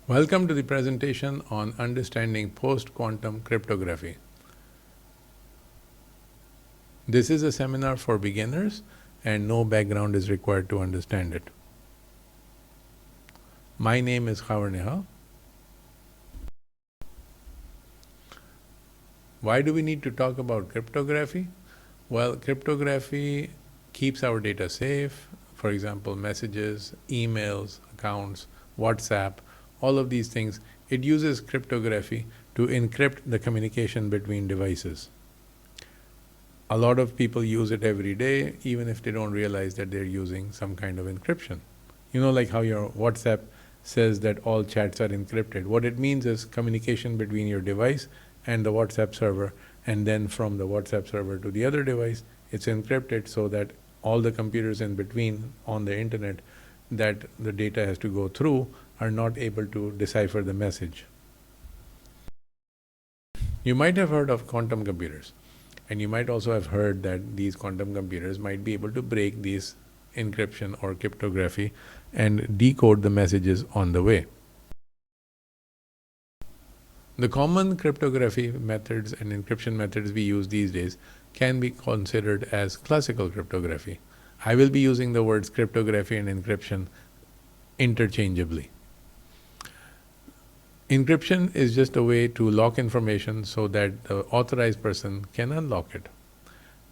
Welcome to the presentation on understanding post-quantum cryptography. This is a seminar for beginners and no background is required to understand it. My name is Khavar. Why do we need to talk about cryptography? Well, cryptography keeps our data safe. For example, messages, emails, accounts, WhatsApp, all of these things. It uses cryptography to encrypt the communication between devices. A lot of people use it every day, even if they don't realize that they're using some kind of encryption. You know, like how your WhatsApp says that all chats are encrypted. What it means is communication between your device and the WhatsApp server, and then from the WhatsApp server to the other device, it's encrypted so that all the computers in between on the internet that the data has to go through are not able to decipher the message. You might have heard of quantum computers. And you might also have heard that these quantum computers might be able to break these encryption or cryptography and decode the messages on the way. The common cryptography methods and encryption methods we use these days can be considered as classical cryptography. I will be using the words cryptography and encryption interchangeably. Encryption is just a way to lock information so that the authorized person can unlock it.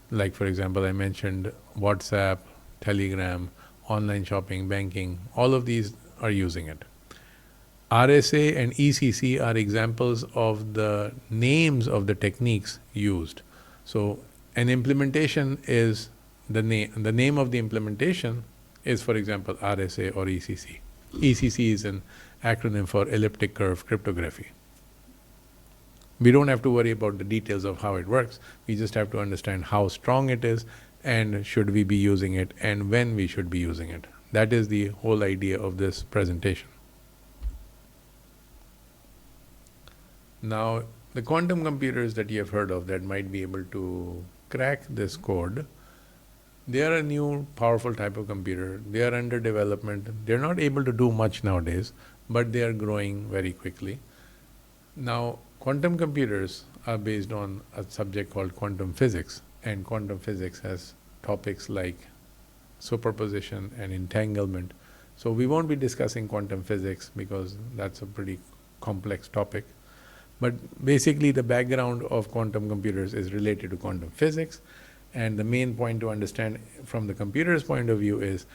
Like, for example, I mentioned WhatsApp, Telegram, online shopping, banking, all of these are using it. RSA and ECC are examples of the names of the techniques used. So an implementation is the name of the implementation is, for example, RSA or ECC. ECC is an acronym for elliptic curve cryptography. We don't have to worry about the details of how it works. We just have to understand how strong it is and should we be using it and when we should be using it. That is the whole idea of this presentation. Now, the quantum computers that you have heard of that might be able to crack this code, they are a new powerful type of computer. They are under development. They're not able to do much nowadays, but they are growing very quickly. Now, quantum computers are based on a subject called quantum physics, and quantum physics has topics like superposition and entanglement. So we won't be discussing quantum physics because that's a pretty complex topic. But basically the background of quantum computers is related to quantum physics, and the main point to understand from the computer's point of view is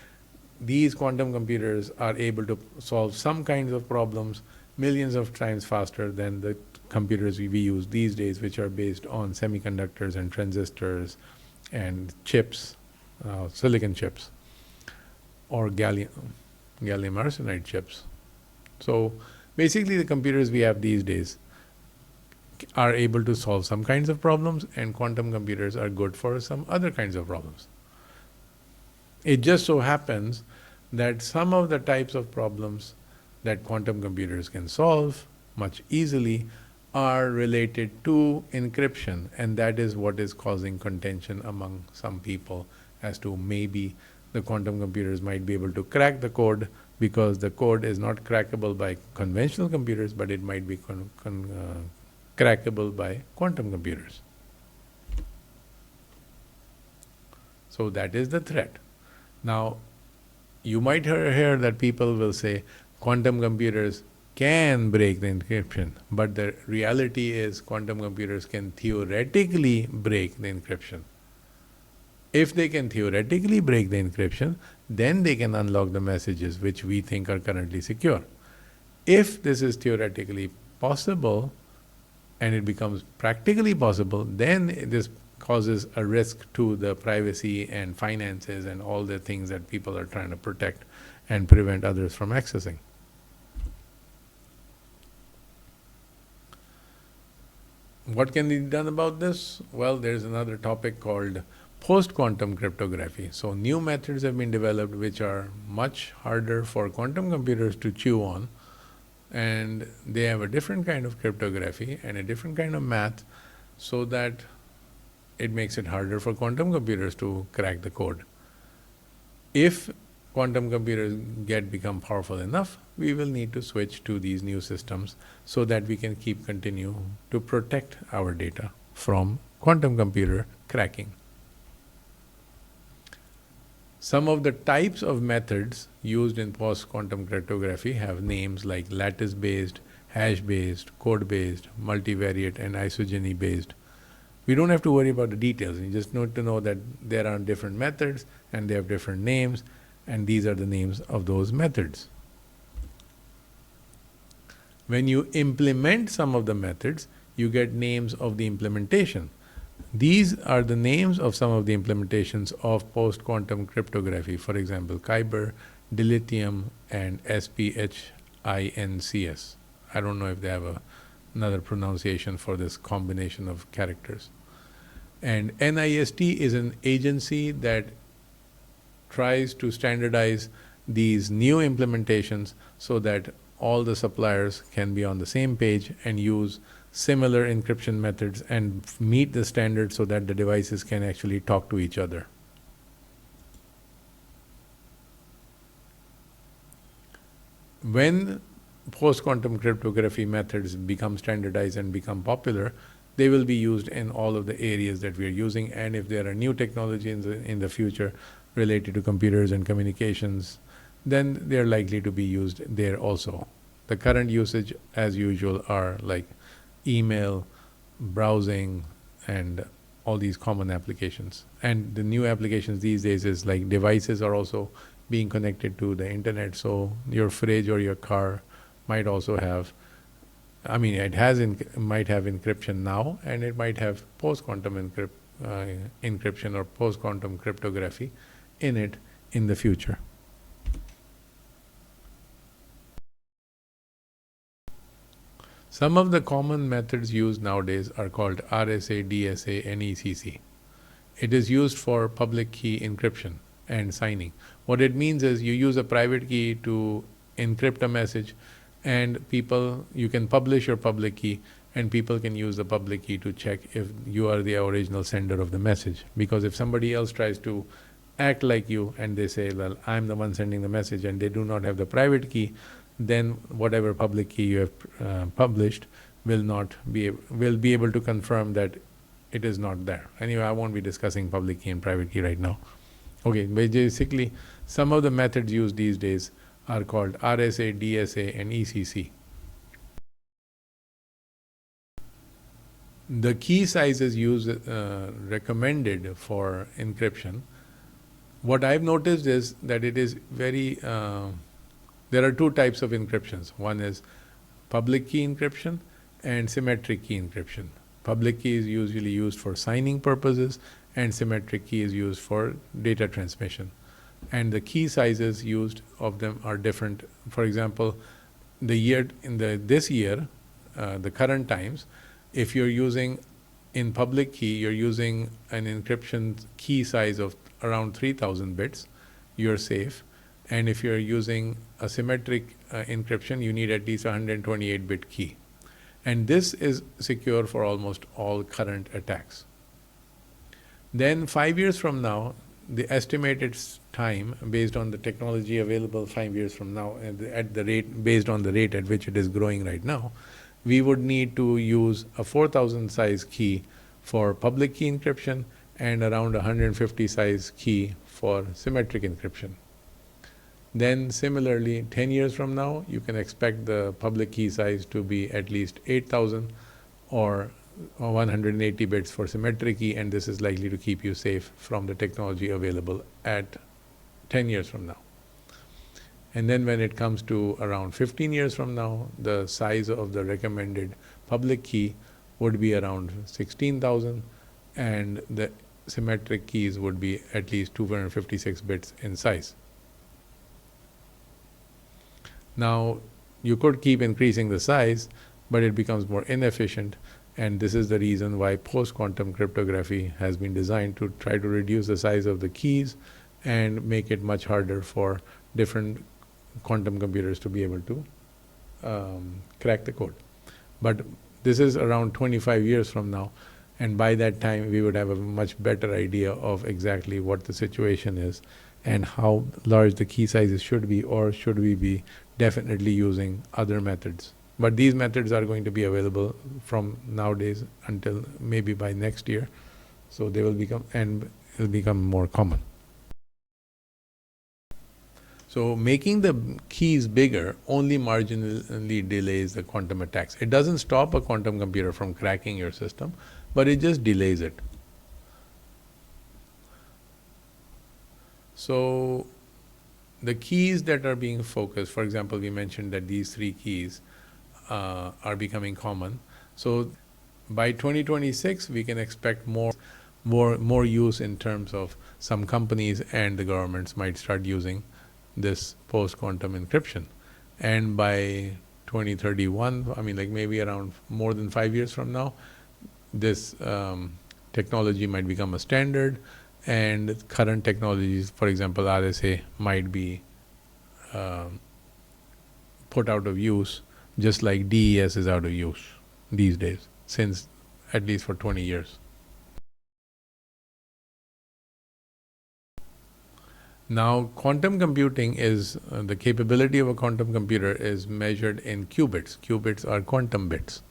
these quantum computers are able to solve some kinds of problems millions of times faster than the computers we use these days, which are based on semiconductors and transistors and chips, silicon chips, or gallium arsenide chips. So basically the computers we have these days are able to solve some kinds of problems, and quantum computers are good for some other kinds of problems. It just so happens that some of the types of problems that quantum computers can solve much easily are related to encryption, and that is what is causing contention among some people as to maybe the quantum computers might be able to crack the code, because the code is not crackable by conventional computers, but it might be crackable by quantum computers. So that is the threat. Now, you might hear that people will say quantum computers can break the encryption, but the reality is quantum computers can theoretically break the encryption. If they can theoretically break the encryption, then they can unlock the messages which we think are currently secure. If this is theoretically possible and it becomes practically possible, then this causes a risk to the privacy and finances and all the things that people are trying to protect and prevent others from accessing. What can be done about this? Well, there's another topic called post-quantum cryptography. So new methods have been developed which are much harder for quantum computers to chew on, and they have a different kind of cryptography and a different kind of math, so that it makes it harder for quantum computers to crack the code. If quantum computers become powerful enough, we will need to switch to these new systems so that we can continue to protect our data from quantum computer cracking. Some of the types of methods used in post-quantum cryptography have names like lattice-based, hash-based, code-based, multivariate, and isogeny-based. We don't have to worry about the details. You just need to know that there are different methods and they have different names, and these are the names of those methods. When you implement some of the methods, you get names of the implementation. These are the names of some of the implementations of post-quantum cryptography. For example, Kyber, Dilithium, and SPHINCS. I don't know if they have another pronunciation for this combination of characters. And NIST is an agency that tries to standardize these new implementations so that all the suppliers can be on the same page and use similar encryption methods and meet the standards so that the devices can actually talk to each other. When post-quantum cryptography methods become standardized and become popular, they will be used in all of the areas that we are using, and if there are new technologies in the future related to computers and communications, then they are likely to be used there also. The current usage, as usual, are like email, browsing, and all these common applications. And the new applications these days is like devices are also being connected to the internet, so your fridge or your car might also have, it might have encryption now, and it might have post-quantum encryption or post-quantum cryptography in it in the future. Some of the common methods used nowadays are called RSA, DSA, and ECC. It is used for public key encryption and signing. What it means is you use a private key to encrypt a message, and you can publish your public key, and people can use the public key to check if you are the original sender of the message. Because if somebody else tries to act like you and they say, well, I'm the one sending the message, and they do not have the private key, then whatever public key you have published will be able to confirm that it is not there. Anyway, I won't be discussing public key and private key right now. Okay, basically, some of the methods used these days are called RSA, DSA, and ECC. The key sizes used recommended for encryption, what I've noticed is that it is very there are two types of encryptions. One is public key encryption and symmetric key encryption. Public key is usually used for signing purposes, and symmetric key is used for data transmission. And the key sizes used of them are different. For example, this year, the current times, if you're using in public key, you're using an encryption key size of around 3,000 bits, you're safe. And if you're using a symmetric encryption, you need at least a 128-bit key. And this is secure for almost all current attacks. Then 5 years from now, the estimated time based on the technology available 5 years from now, at the rate based on the rate at which it is growing right now, we would need to use a 4,000 size key for public key encryption and around 150 size key for symmetric encryption. Then similarly, 10 years from now, you can expect the public key size to be at least 8,000 or 180 bits for symmetric key, and this is likely to keep you safe from the technology available at 10 years from now. And then when it comes to around 15 years from now, the size of the recommended public key would be around 16,000, and the symmetric keys would be at least 256 bits in size. Now, you could keep increasing the size, but it becomes more inefficient, and this is the reason why post-quantum cryptography has been designed to try to reduce the size of the keys and make it much harder for different quantum computers to be able to crack the code. But this is around 25 years from now, and by that time we would have a much better idea of exactly what the situation is and how large the key sizes should be, or should we be definitely using other methods. But these methods are going to be available from nowadays until maybe by next year. So they will become, and it will become more common. So making the keys bigger only marginally delays the quantum attacks. It doesn't stop a quantum computer from cracking your system, but it just delays it. So the keys that are being focused, for example, we mentioned that these 3 keys are becoming common. So by 2026, we can expect more use in terms of some companies and the governments might start using this post-quantum encryption. And by 2031, I mean, like maybe around more than 5 years from now, this technology might become a standard, and current technologies, for example, RSA, might be put out of use, just like DES is out of use these days, since at least for 20 years. Now, quantum computing is, the capability of a quantum computer is measured in qubits. Qubits are quantum bits.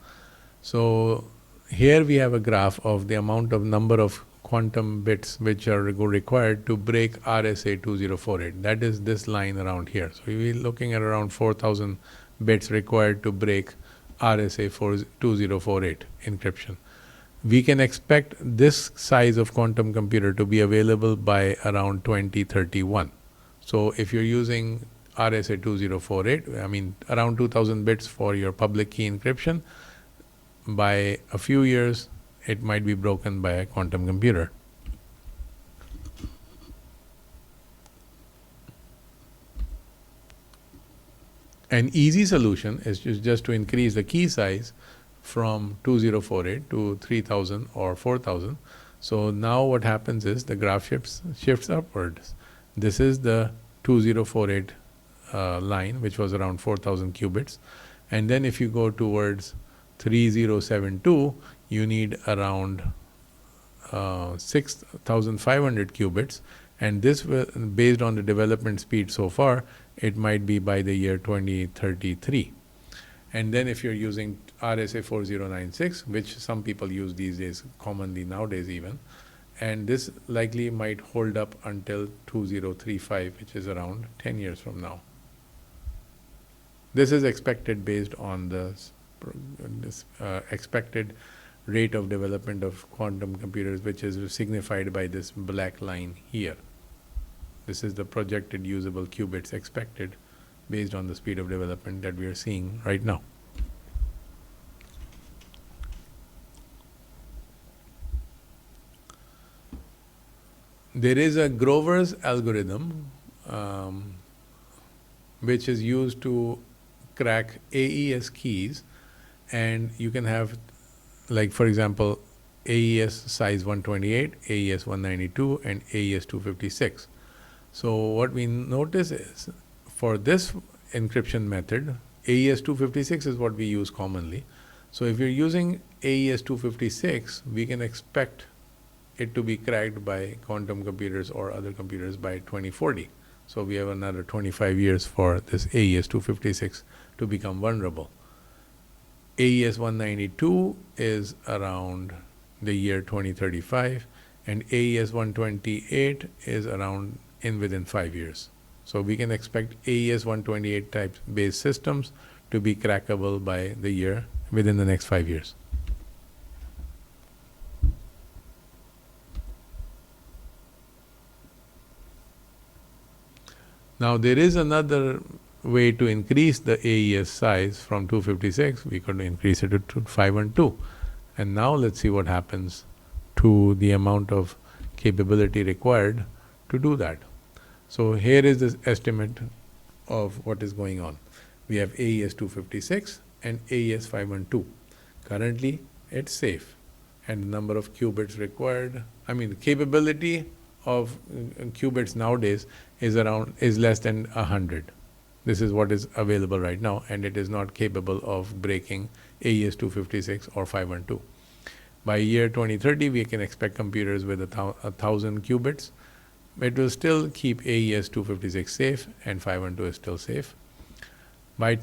So here we have a graph of the number of quantum bits which are required to break RSA 2048. That is this line around here. So we're looking at around 4,000 bits required to break RSA 2048 encryption. We can expect this size of quantum computer to be available by around 2031. So if you're using RSA 2048, I mean around 2,000 bits for your public key encryption, by a few years, it might be broken by a quantum computer. An easy solution is just to increase the key size from 2048 to 3000 or 4000. So now what happens is the graph shifts upwards. This is the 2048 line, which was around 4000 qubits. And then if you go towards 3072, you need around 6500 qubits. And this will, based on the development speed so far, it might be by the year 2033. And then if you're using RSA 4096, which some people use these days, commonly nowadays even, and this likely might hold up until 2035, which is around 10 years from now. This is expected based on this expected rate of development of quantum computers, which is signified by this black line here. This is the projected usable qubits expected based on the speed of development that we are seeing right now. There is a Grover's algorithm which is used to crack AES keys, and you can have, like for example, AES size 128, AES 192, and AES 256. So what we notice is, for this encryption method, AES 256 is what we use commonly. So if you're using AES 256, we can expect it to be cracked by quantum computers or other computers by 2040. So we have another 25 years for this AES 256 to become vulnerable. AES 192 is around the year 2035, and AES 128 is around within 5 years. So we can expect AES 128 type based systems to be crackable by the year within the next 5 years. Now there is another way to increase the AES size from 256. We could increase it to 512. And now let's see what happens to the amount of capability required to do that. So here is the estimate of what is going on. We have AES 256 and AES 512. Currently, it's safe, and the number of qubits required, I mean, the capability of qubits nowadays is less than 100. This is what is available right now, and it is not capable of breaking AES 256 or 512. By year 2030, we can expect computers with 1,000 qubits, it will still keep AES 256 safe, and 512 is still safe. By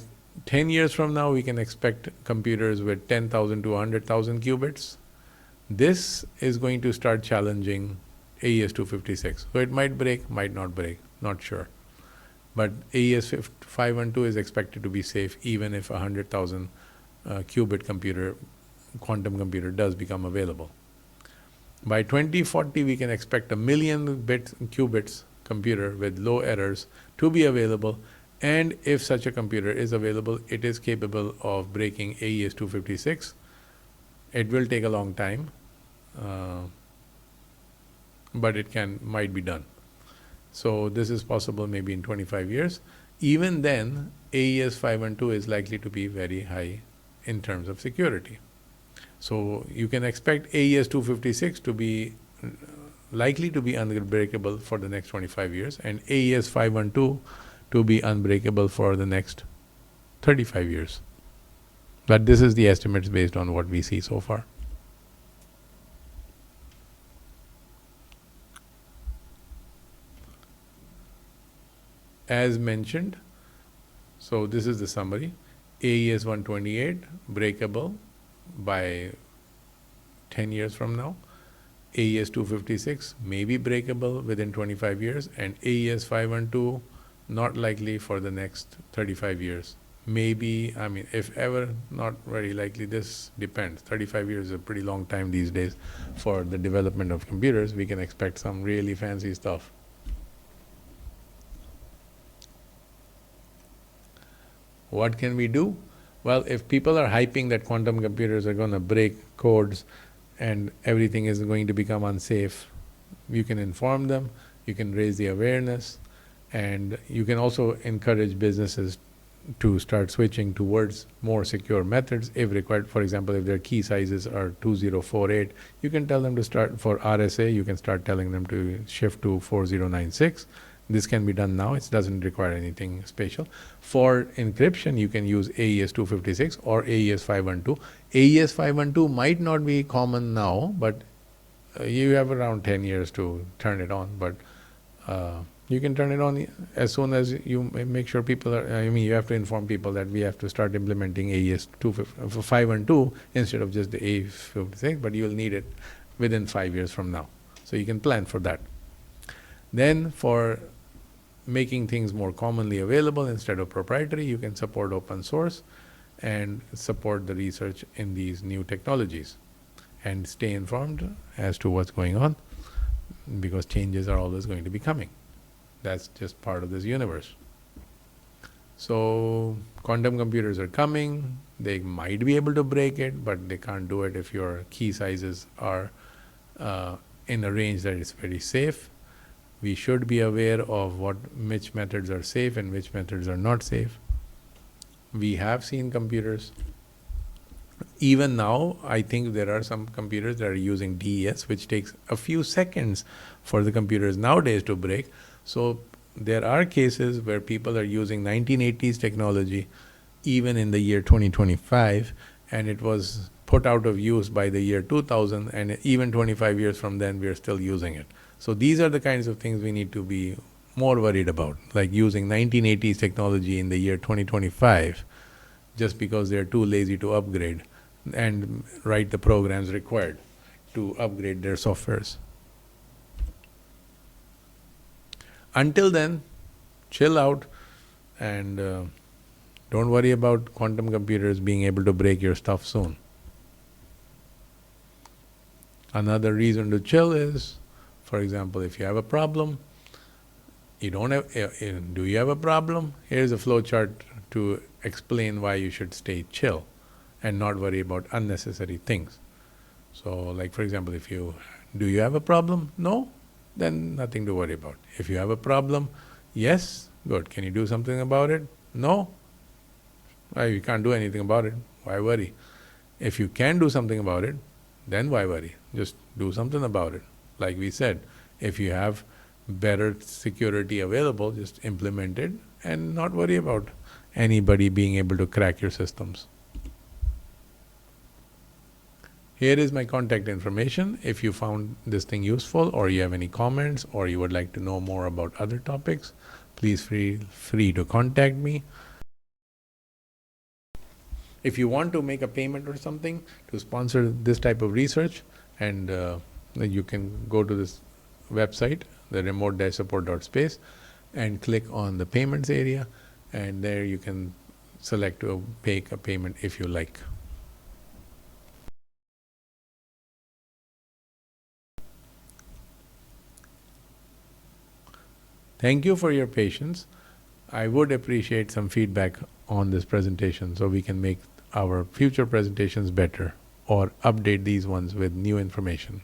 10 years from now, we can expect computers with 10,000 to 100,000 qubits. This is going to start challenging AES 256. So it might break, might not break, not sure. But AES 512 is expected to be safe even if a 100,000 qubit computer, quantum computer, does become available. By 2040, we can expect a million qubits computer with low errors to be available. And if such a computer is available, it is capable of breaking AES 256. It will take a long time, but it might be done. So this is possible maybe in 25 years. Even then, AES 512 is likely to be very high in terms of security. So you can expect AES 256 to be likely to be unbreakable for the next 25 years, and AES 512 to be unbreakable for the next 35 years. But this is the estimates based on what we see so far. As mentioned, so this is the summary. AES 128 breakable by 10 years from now. AES 256 may be breakable within 25 years, and AES 512 not likely for the next 35 years. Maybe, I mean, if ever, not very likely. This depends. 35 years is a pretty long time these days for the development of computers. We can expect some really fancy stuff. What can we do? Well, if people are hyping that quantum computers are going to break codes and everything is going to become unsafe, you can inform them, you can raise the awareness, and you can also encourage businesses to start switching towards more secure methods if required. For example, if their key sizes are 2048, you can tell them to start for RSA, you can start telling them to shift to 4096. This can be done now. It doesn't require anything special. For encryption, you can use AES 256 or AES 512. AES 512 might not be common now, but you have around 10 years to turn it on. But you can turn it on as soon as you make sure people are, I mean, you have to inform people that we have to start implementing AES 512 instead of just the AES 56, but you'll need it within 5 years from now. So you can plan for that. Then for making things more commonly available instead of proprietary, you can support open source and support the research in these new technologies and stay informed as to what's going on, because changes are always going to be coming. That's just part of this universe. So quantum computers are coming. They might be able to break it, but they can't do it if your key sizes are in a range that is very safe. We should be aware of which methods are safe and which methods are not safe. We have seen computers. Even now, I think there are some computers that are using DES, which takes a few seconds for the computers nowadays to break. So there are cases where people are using 1980s technology even in the year 2025, and it was put out of use by the year 2000, and even 25 years from then, we are still using it. So these are the kinds of things we need to be more worried about, like using 1980s technology in the year 2025 just because they're too lazy to upgrade and write the programs required to upgrade their softwares. Until then, chill out and don't worry about quantum computers being able to break your stuff soon. Another reason to chill is, for example, if you have a problem, do you have a problem? Here's a flow chart to explain why you should stay chill and not worry about unnecessary things. So, like for example, do you have a problem? No? Then nothing to worry about. If you have a problem, yes, good. Can you do something about it? No? Well, you can't do anything about it. Why worry? If you can do something about it, then why worry? Just do something about it. Like we said, if you have better security available, just implement it and not worry about anybody being able to crack your systems. Here is my contact information. If you found this thing useful, or you have any comments, or you would like to know more about other topics, please feel free to contact me. If you want to make a payment or something to sponsor this type of research, and you can go to this website, the remote-support.space, and click on the payments area, and there you can select to make a payment if you like. Thank you for your patience. I would appreciate some feedback on this presentation so we can make our future presentations better or update these ones with new information.